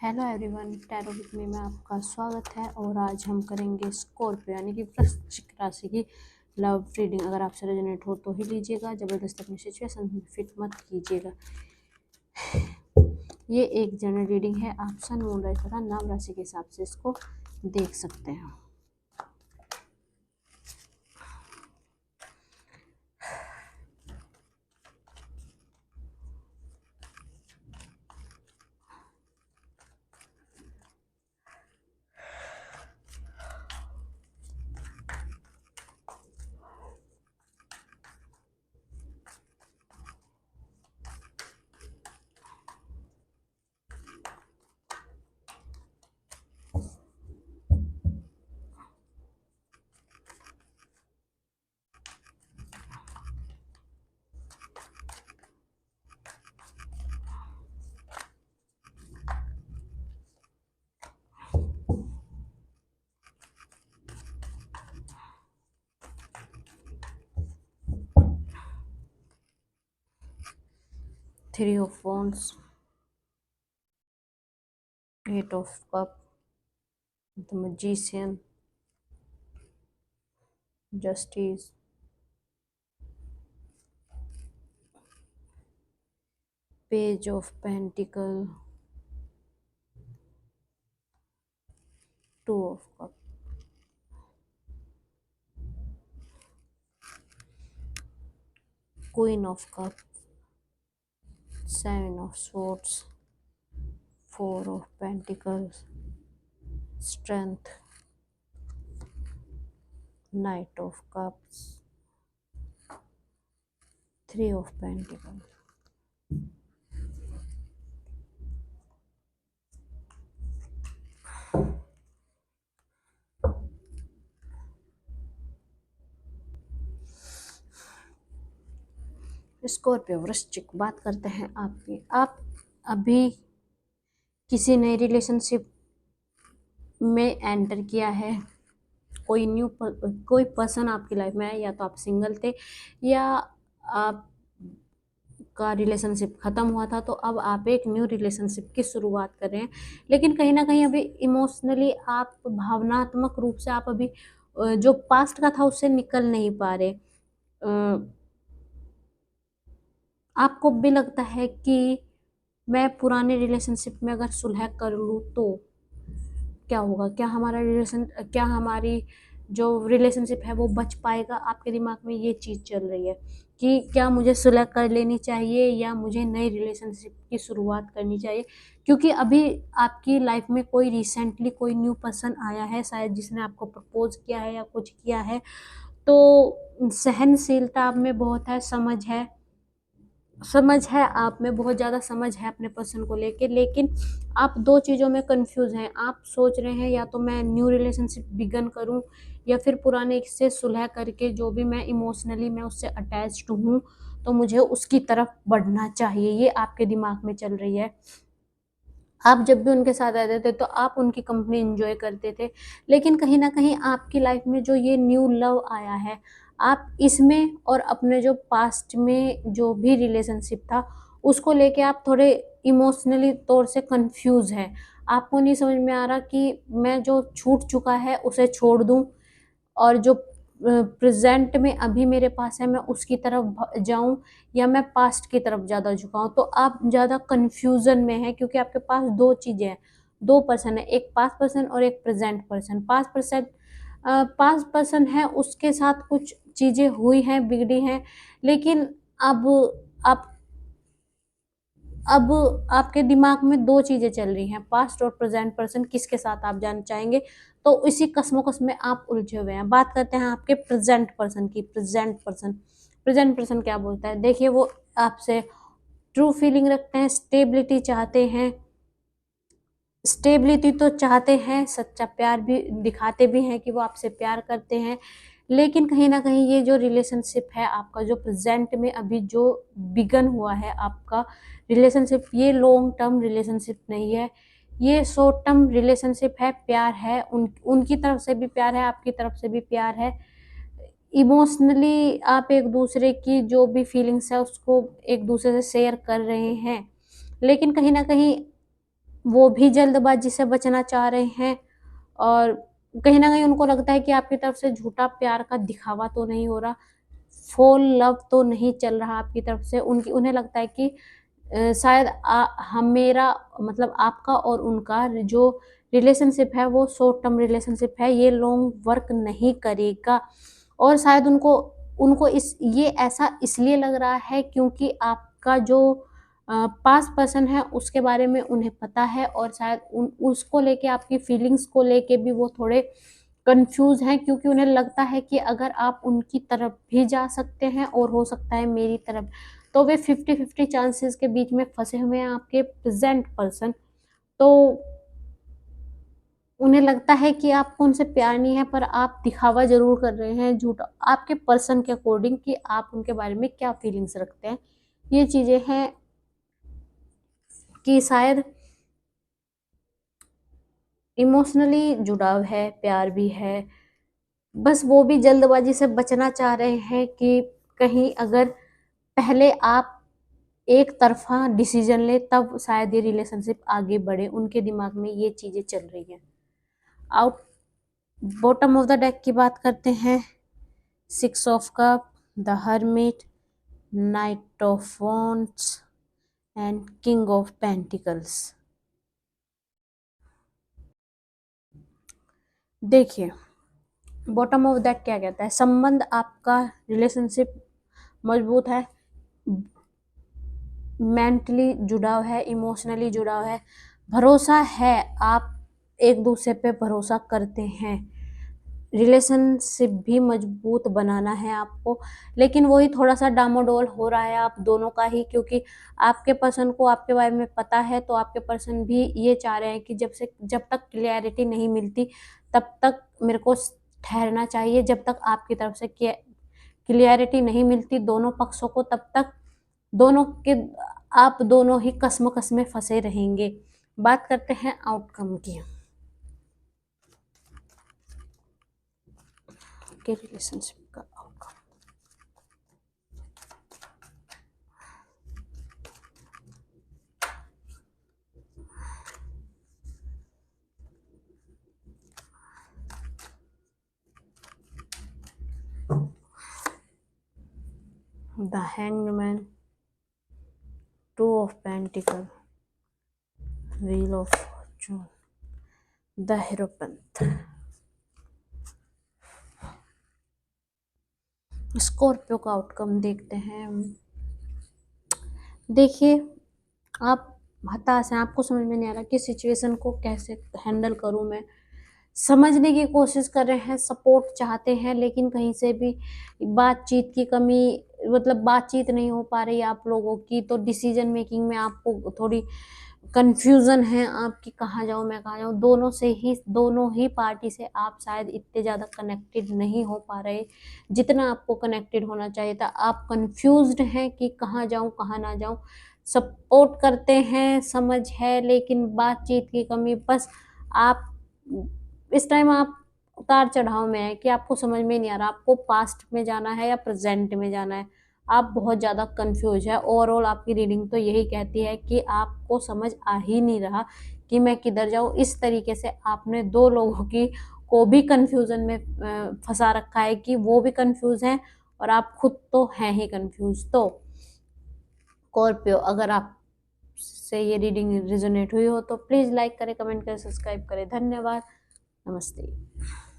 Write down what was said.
Hello everyone, tarot with me में आपका स्वागत है। और आज हम करेंगे स्कॉर्पियो यानी कि वृश्चिक राशि की लव रीडिंग। अगर आपसे रेजोनेट हो तो ही लीजिएगा, ज़बरदस्त अपनी सिचुएशन में फिट मत कीजिएगा। ये एक जनरल रीडिंग है, आप सन मून राशि तथा नाम राशि के हिसाब से इसको देख सकते हैं। Three of wands, eight of cup, the magician, justice, page of pentacle, two of cup, queen of cup, seven of swords, four of pentacles, strength, knight of cups, three of pentacles. Scorpio वृश्चिक, बात करते हैं आपकी। आप अभी किसी नए relationship में एंटर किया है, कोई पर्सन आपकी लाइफ में है, या तो आप सिंगल थे या आपका रिलेशनशिप ख़त्म हुआ था, तो अब आप एक न्यू रिलेशनशिप की शुरुआत कर रहे हैं। लेकिन कहीं ना कहीं अभी इमोशनली आप, भावनात्मक रूप से आप अभी जो पास्ट का था उससे निकल नहीं पा रहे। आपको भी लगता है कि मैं पुराने रिलेशनशिप में अगर सुलह कर लूँ तो क्या होगा, क्या हमारी जो रिलेशनशिप है वो बच पाएगा। आपके दिमाग में ये चीज़ चल रही है कि क्या मुझे सुलह कर लेनी चाहिए या मुझे नई रिलेशनशिप की शुरुआत करनी चाहिए, क्योंकि अभी आपकी लाइफ में कोई रिसेंटली कोई न्यू पर्सन आया है शायद, जिसने आपको प्रपोज किया है या कुछ किया है। तो सहनशीलता आप में बहुत है, समझ है आप में बहुत ज़्यादा समझ है अपने पर्सन को लेके। लेकिन आप दो चीज़ों में कंफ्यूज हैं। आप सोच रहे हैं या तो मैं न्यू रिलेशनशिप बिगन करूं, या फिर पुराने से सुलह करके जो भी मैं इमोशनली मैं उससे अटैच्ड हूँ तो मुझे उसकी तरफ बढ़ना चाहिए। ये आपके दिमाग में चल रही है। आप जब भी उनके साथ रहते थे तो आप उनकी कंपनी एंजॉय करते थे, लेकिन कहीं ना कहीं आपकी लाइफ में जो ये न्यू लव आया है, आप इसमें और अपने जो पास्ट में जो भी रिलेशनशिप था उसको लेके आप थोड़े इमोशनली तौर से कंफ्यूज हैं। आपको नहीं समझ में आ रहा कि मैं जो छूट चुका है उसे छोड़ दूं, और जो प्रेजेंट में अभी मेरे पास है मैं उसकी तरफ जाऊं, या मैं पास्ट की तरफ ज़्यादा झुकाऊं। तो आप ज़्यादा कंफ्यूजन में हैं, क्योंकि आपके पास दो चीज़ें हैं, दो पर्सन है, एक पास्ट पर्सन और एक प्रेजेंट पर्सन। पास्ट पर्सन है, उसके साथ कुछ चीज़ें हुई हैं, बिगड़ी हैं, लेकिन अब आप अब आपके दिमाग में दो चीजें चल रही हैं, पास्ट और प्रेजेंट पर्सन किसके साथ आप जाना चाहेंगे। तो इसी कश्मकश में आप उलझे हुए हैं। बात करते हैं आपके प्रेजेंट पर्सन की। प्रेजेंट पर्सन क्या बोलता है, देखिए वो आपसे ट्रू फीलिंग रखते हैं, स्टेबिलिटी तो चाहते हैं, सच्चा प्यार भी दिखाते भी हैं कि वो आपसे प्यार करते हैं। लेकिन कहीं ना कहीं ये जो रिलेशनशिप है आपका, जो प्रेजेंट में अभी जो बिगन हुआ है आपका रिलेशनशिप, ये लॉन्ग टर्म रिलेशनशिप नहीं है, ये शॉर्ट टर्म रिलेशनशिप है। प्यार है, उनकी तरफ से भी प्यार है, आपकी तरफ से भी प्यार है। इमोशनली आप एक दूसरे की जो भी फीलिंग्स है उसको एक दूसरे से शेयर कर रहे हैं, लेकिन कहीं ना कहीं वो भी जल्दबाजी से बचना चाह रहे हैं और कहीं न कहीं उनको लगता है कि आपकी तरफ से झूठा प्यार का दिखावा तो नहीं हो रहा, फ़ोल लव तो नहीं चल रहा आपकी तरफ से। उनकी उन्हें लगता है कि शायद हम मेरा मतलब आपका और उनका जो रिलेशनशिप है वो शॉर्ट टर्म रिलेशनशिप है, ये लॉन्ग वर्क नहीं करेगा और शायद उनको उनको इस ये ऐसा इसलिए लग रहा है क्योंकि आपका जो पास्ट पर्सन है उसके बारे में उन्हें पता है और शायद उन उसको लेके आपकी फीलिंग्स को लेके भी वो थोड़े कन्फ्यूज़ हैं क्योंकि उन्हें लगता है कि अगर आप उनकी तरफ भी जा सकते हैं और हो सकता है मेरी तरफ, तो वे 50-50 चांसेस के बीच में फँसे हुए हैं आपके प्रेज़ेंट पर्सन। तो उन्हें लगता है कि आपको उनसे प्यार नहीं है पर आप दिखावा ज़रूर कर रहे हैं झूठा आपके पर्सन के अकॉर्डिंग कि आप उनके बारे में क्या फीलिंग्स रखते हैं। ये चीज़ें हैं कि शायद इमोशनली जुड़ाव है, प्यार भी है। बस वो भी जल्दबाज़ी से बचना चाह रहे हैं कि कहीं अगर पहले आप एक तरफ़ा डिसीज़न लें तब शायद ये रिलेशनशिप आगे बढ़े, उनके दिमाग में ये चीज़ें चल रही हैं। Out bottom of the deck की बात करते हैं, 6 of cup, the hermit, night of wands and king of pentacles. देखिए, बॉटम ऑफ दैट क्या कहता है, संबंध आपका रिलेशनशिप मजबूत है, मेंटली जुड़ाव है, इमोशनली जुड़ाव है, भरोसा है, आप एक दूसरे पे भरोसा करते हैं, रिलेशनशिप भी मजबूत बनाना है आपको, लेकिन वही थोड़ा-सा डामाडोल हो रहा है आप दोनों का ही क्योंकि आपके पर्सन को आपके बारे में पता है, तो आपके पर्सन भी ये चाह रहे हैं कि जब तक क्लैरिटी नहीं मिलती, तब तक मेरे को ठहरना चाहिए, जब तक आपकी तरफ से क्लैरिटी नहीं मिलती दोनों पक्षों को, तब तक दोनों के आप दोनों ही कश्मकश में फँसे रहेंगे। बात करते हैं आउटकम की, आपके रिलेशनशिप का outcome. The hangman, 2 of pentacle, wheel of fortune, the hierophant. Scorpio का आउटकम देखते हैं। देखिए, आप हताश हैं, आपको समझ में नहीं आ रहा कि सिचुएशन को कैसे हैंडल करूँ मैं। समझने की कोशिश कर रहे हैं, सपोर्ट चाहते हैं, लेकिन कहीं से भी बातचीत की कमी मतलब बातचीत नहीं हो पा रही है आप लोगों की, तो डिसीज़न मेकिंग में आपको थोड़ी कन्फ्यूज़न है आपकी कहाँ जाऊँ, मैं कहाँ जाऊँ? दोनों ही पार्टी से आप शायद इतने ज़्यादा कनेक्टेड नहीं हो पा रहे, जितना आपको कनेक्टेड होना चाहिए था। आप कन्फ्यूज़्ड हैं कि कहाँ जाऊँ, कहाँ ना जाऊँ? सपोर्ट करते हैं, समझ है, लेकिन बातचीत की कमी बस आप इस टाइम आप उतार-चढ़ाव में हैं कि आपको समझ में नहीं आ रहा, आपको पास्ट में जाना है या प्रेज़ेंट में जाना है। आप बहुत ज़्यादा कन्फ्यूज़ हैं। ओवरऑल आपकी रीडिंग तो यही कहती है कि आपको समझ आ ही नहीं रहा कि मैं किधर जाऊँ। इस तरीके से आपने 2 लोगों की को भी कन्फ्यूज़न में फँसा रखा है कि वो भी कन्फ्यूज़ हैं और आप खुद तो हैं ही कन्फ्यूज़। तो स्कॉर्पियो, अगर आप से ये रीडिंग रेज़ोनेट हुई हो तो प्लीज़ लाइक करें, कमेंट करें, सब्सक्राइब करें। धन्यवाद। नमस्ते।